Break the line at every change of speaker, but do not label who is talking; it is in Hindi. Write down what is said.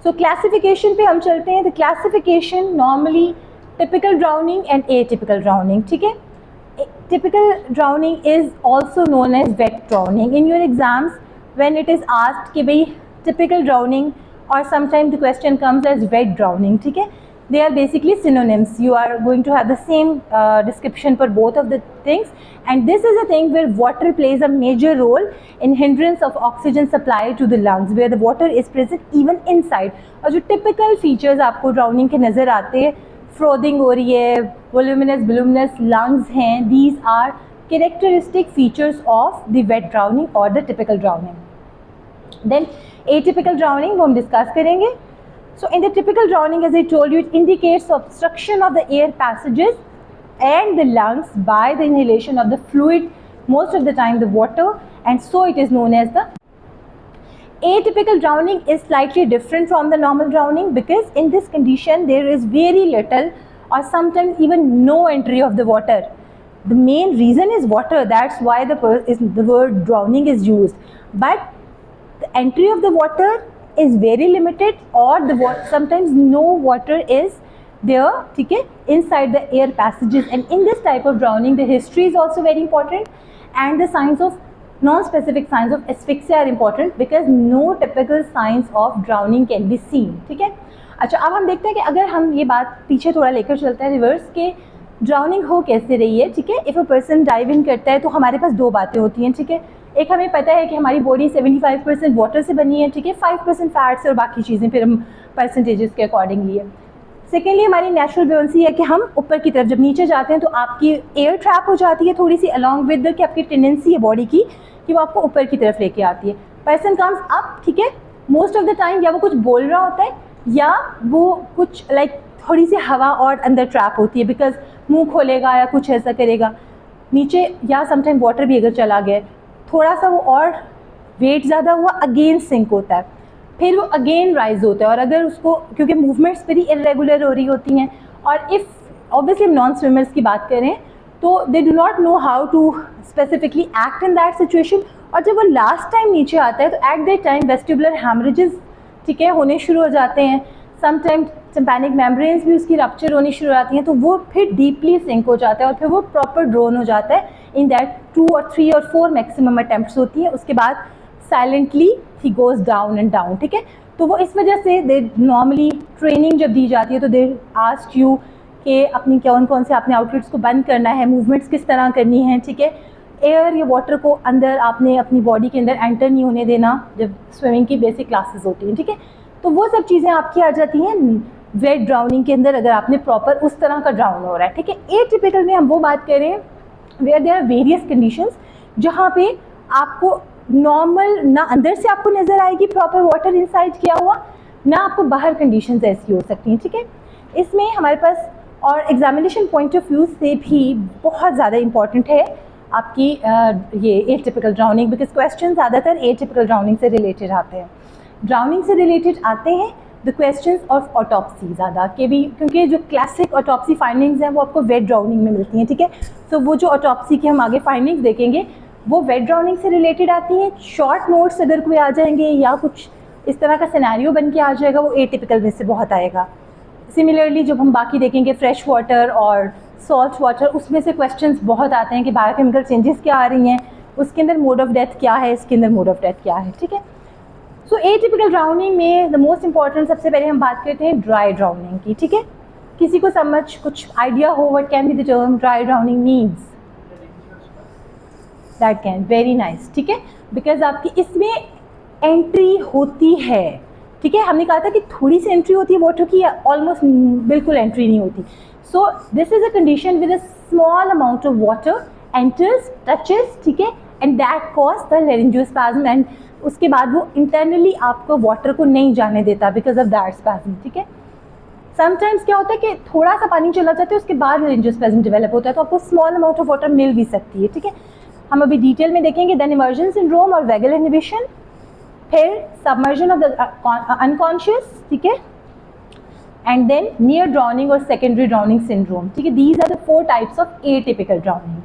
सो क्लासिफिकेशन पे हम चलते हैं. The classification normally typical drowning and atypical drowning. ठीक है, typical drowning is also known as wet drowning. In your exams when it is asked कि भाई typical drowning or sometimes the question comes as wet drowning, ठीक है, they are basically synonyms. You are going to have the same description for both of the things, and this is a thing where water plays a major role in hindrance of oxygen supply to the lungs, where the water is present even inside. और जो typical features आपको drowning के नज़र आते हैं, फ्रोदिंग हो रही है, वोल्यूमिनस वोल्यूमिनस लंग्स हैं, these are characteristic features of the wet drowning और the typical drowning. Then atypical drowning वो हम डिस्कस करेंगे. So in the typical drowning as I told you, it indicates obstruction of the air passages and the lungs by the inhalation of the fluid, most of the time the water, and so it is known as the atypical drowning. Is slightly different from the normal drowning because in this condition there is very little or sometimes even no entry of the water. The main reason is water, that's why the word drowning is used, but the entry of the water is very limited, or sometimes no water is there, ठीक है, inside the air passages. And in this type of drowning the history is also very important, and the signs of non-specific signs of asphyxia are important because no typical signs of drowning can be seen. ठीक है, अच्छा अब हम देखते हैं कि अगर हम ये बात पीछे थोड़ा लेकर चलते हैं रिवर्स के ड्राउनिंग हो कैसे रही है. ठीक है, if a person dive in करता है तो हमारे पास दो बातें होती हैं. ठीक है, एक हमें पता है कि हमारी बॉडी 75% वाटर से बनी है. ठीक है, 5% फैट से और बाकी चीज़ें फिर हम परसेंटेजेस के अकॉर्डिंगली है. सेकेंडली हमारी नेचुरल ब्यूएंसी है कि हम ऊपर की तरफ जब नीचे जाते हैं तो आपकी एयर ट्रैप हो जाती है थोड़ी सी अलॉन्ग विद कि आपकी टेंडेंसी है बॉडी की कि वो आपको ऊपर की तरफ लेके आती है. पर्सन कम्स अप, ठीक है, मोस्ट ऑफ द टाइम या वो कुछ बोल रहा होता है या वो कुछ थोड़ी सी हवा और अंदर ट्रैप होती है बिकॉज मुंह खोलेगा या कुछ ऐसा करेगा नीचे, या समटाइम वाटर भी अगर चला गया थोड़ा सा वो और वेट ज़्यादा हुआ अगेन सिंक होता है, फिर वो अगेन राइज होता है. और अगर उसको क्योंकि मूवमेंट्स वेरी इरेगुलर हो रही होती हैं, और इफ़ ऑब्वियसली हम नॉन स्विमर्स की बात करें तो they do not know how to specifically act in that situation. और जब वो लास्ट टाइम नीचे आता है तो at that time vestibular haemorrhages, ठीक है, होने शुरू हो जाते हैं. समटाइम्स टिम्पैनिक मेम्ब्रेन्स भी उसकी रप्चर होनी शुरू हो जाती हैं, तो वो फिर डीपली सिंक हो जाता है और फिर वो प्रॉपर ड्रोन हो जाता है. इन दैट 2 और 3 और 4 मैक्सिमम अटैम्प्ट्स होती हैं. उसके बाद silently he goes down and down. ठीक है, तो वो इस वजह से दे नॉर्मली ट्रेनिंग जब दी जाती है तो दे आस्क यू कि अपनी कौन से आपने आउटलेट्स को बंद करना है, मूवमेंट्स किस तरह करनी है. ठीक है, एयर या वाटर को अंदर आपने अपनी बॉडी के अंदर एंटर नहीं होने देना जब स्विमिंग की बेसिक क्लासेस होती हैं. ठीक है, तो वो सब चीज़ें आपकी आ जाती हैं वेट ड्राउनिंग के अंदर अगर आपने प्रॉपर उस तरह का ड्राउन हो रहा है. ठीक है, एटिपिकल में हम वो बात करें where there are various conditions जहाँ पे आपको नॉर्मल ना अंदर से आपको नज़र आएगी प्रॉपर वाटर इनसाइड किया हुआ, ना आपको बाहर कंडीशंस ऐसी हो सकती हैं. ठीक है, इसमें हमारे पास और एग्जामिनेशन पॉइंट ऑफ व्यू से भी बहुत ज़्यादा इंपॉर्टेंट है आपकी ये एटिपिकल ड्राउनिंग, बिकॉज क्वेश्चन ज़्यादातर एटिपिकल ड्राउनिंग से रिलेटेड आते हैं. ड्राउनिंग से रिलेटेड आते हैं द क्वेश्चंस ऑफ ऑटोप्सी ज़्यादा के भी, क्योंकि जो क्लासिक ऑटोप्सी फाइंडिंग्स हैं वो आपको वेट ड्राउनिंग में मिलती हैं. ठीक है, तो वो जो ऑटोप्सी की हम आगे फाइंडिंग्स देखेंगे वो वेट ड्राउनिंग से रिलेटेड आती हैं. शॉर्ट नोट्स अगर कोई आ जाएंगे या कुछ इस तरह का सिनेरियो बन के आ जाएगा वो एटिपिकल में से बहुत आएगा. सिमिलरली जब हम बाकी देखेंगे फ्रेश वाटर और सॉल्ट वाटर, उसमें से क्वेश्चंस बहुत आते हैं कि बायोकेमिकल चेंजेस क्या आ रही हैं, उसके अंदर मोड ऑफ डेथ क्या है, इसके अंदर मोड ऑफ डेथ क्या है. ठीक है, सो एटिपिकल ड्राउनिंग में द मोस्ट इंपॉर्टेंट सबसे पहले हम बात करते हैं ड्राई ड्राउनिंग की. ठीक है, किसी को समझ कुछ आइडिया हो what can be the term dry drowning means? That can, very nice. ठीक है, बिकॉज आपकी इसमें एंट्री होती है. ठीक है, हमने कहा था कि थोड़ी सी एंट्री होती है वाटर की, ऑलमोस्ट बिल्कुल एंट्री नहीं होती. So this is a condition with a small amount of water enters, touches, ठीक है, and that cause the laryngospasm, and उसके बाद वो इंटरनली आपको वाटर को नहीं जाने देता बिकॉज ऑफ दैट स्पैज्म. ठीक है, समटाइम्स क्या होता है कि थोड़ा सा पानी चला जाता है उसके बाद लेरिंजियोस्पाज्म डेवलप होता है, तो आपको स्मॉल अमाउंट ऑफ वाटर मिल भी सकती है. ठीक है, हम अभी डिटेल में देखेंगे. देन इमर्जन सिंड्रोम और वैगल इनहिबिशन, फिर सबमर्जन ऑफ द अनकॉन्शियस. ठीक है, एंड देन नियर ड्राउनिंग और सेकेंडरी ड्राउनिंग सिंड्रोम. ठीक है, these are the 4 types of atypical drowning.